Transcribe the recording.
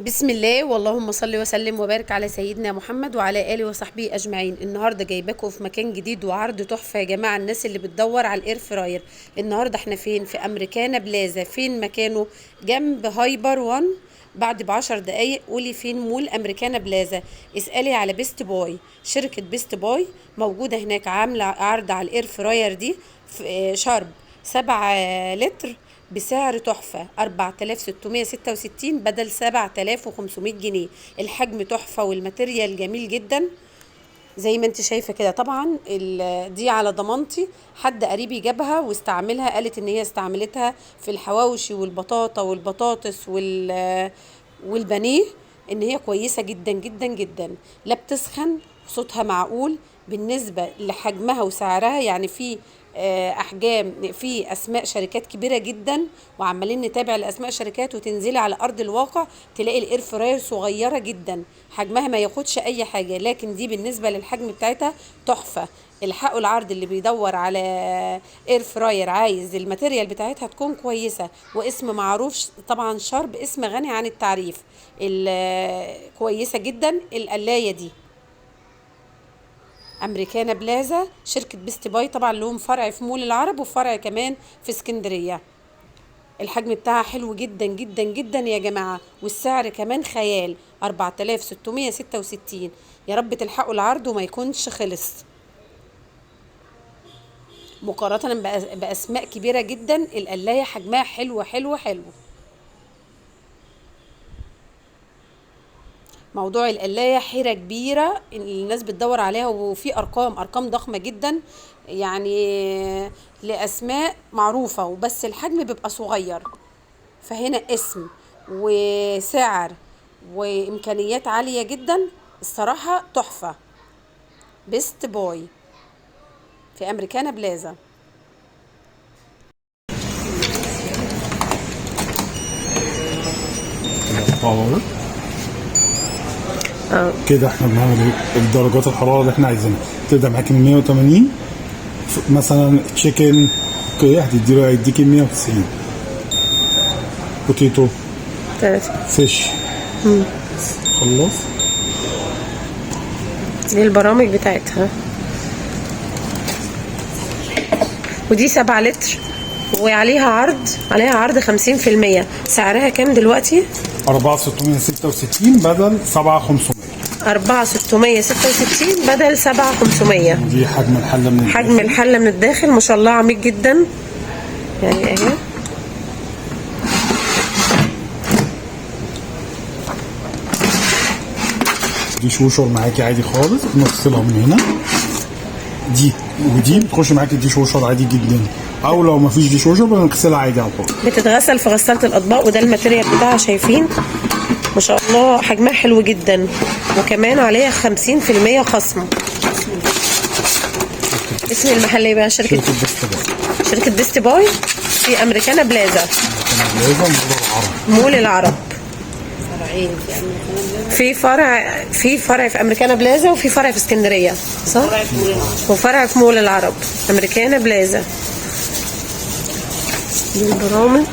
بسم الله واللهم صل وسلم وبارك على سيدنا محمد وعلى اله وصحبه اجمعين. النهارده جايباكم في مكان جديد وعرض تحفه يا جماعه، الناس اللي بتدور على الاير فراير. النهارده احنا فين؟ في امريكانا بلازا. فين مكانه؟ جنب هايبر وان. بعد ب10 دقايق قولي فين مول امريكانا بلازا. اسالي على بيست باي. شركه بيست باي موجوده هناك، عامله عرض على الاير فراير دي في شارب 7 لتر بسعر تحفة 4666 بدل 7500 جنيه. الحجم تحفة والماتيريال جميل جدا زي ما انت شايفة كده. طبعا دي على ضمانتي، حد قريبي جابها واستعملها، قالت ان هي استعملتها في الحواوشي والبطاطا والبطاطس والبانيه، ان هي كويسة جدا جدا جدا. لا بتسخن، صوتها معقول بالنسبة لحجمها وسعرها. يعني في احجام، في اسماء شركات كبيره جدا، وعمالين نتابع لاسماء شركات، وتنزلي على ارض الواقع تلاقي الاير فراير صغيره جدا، حجمها ما ياخدش اي حاجه، لكن دي بالنسبه للحجم بتاعتها تحفه. الحقوا العرض اللي بيدور على اير فراير عايز الماتيريال بتاعتها تكون كويسه واسم معروف. طبعا شارب اسم غني عن التعريف. كويسه جدا القلايه دي. امريكانا بلازا شركة بيست باي، طبعا لهم فرع في مول العرب وفرع كمان في اسكندرية. الحجم بتاعها حلو جدا جدا جدا يا جماعة، والسعر كمان خيال 4666. يا رب تلحقوا العرض وما يكونش خلص، مقارنة بأسماء كبيرة جدا. القلاية حجمها حلو حلو حلو. موضوع القلاية حيرة كبيرة الناس بتدور عليها، وفي أرقام ضخمة جدا، يعني لأسماء معروفة، وبس الحجم بيبقى صغير. فهنا اسم وسعر وإمكانيات عالية جدا، الصراحة تحفة. بيست بوي في أمريكانا بلازا. طبعا كده احنا بنعمل ايه؟ درجات الحراره اللي احنا عايزينها. تبدا معاكي من 180 مثلا تشيكن، اوكي هيديكي 190. بوتيتو 30. فيش. خلاص دي البرامج بتاعتها، ودي 7 لتر عليها عرض 50%. سعرها كام دلوقتي؟ 4666 بدل 7500. 4666 بدل 7500. دي حجم الحله من الداخل. حجم الحله من الداخل ما شاء الله عميق جدا، يعني اهي. دي شوشر معاكي عادي خالص، نفصلها من هنا. دي ودي بتخش معاكي دي شوشر عادي جدا، او لو ما فيش دي شوشر بنغسلها عادي على طول. بتتغسل في غسالة الاطباق، وده الماتيريال بتاعها شايفين ما شاء الله، حجمها حلو جدا، وكمان عليها 50% خصم. اسم المحل ايه بقى؟ شركة بيست باي في امريكانا بلازا. مول العرب. في فرع في امريكانا بلازا، وفي فرع في اسكندريه، صح؟ وفرع في مول العرب. امريكانا بلازا. دي البرامج.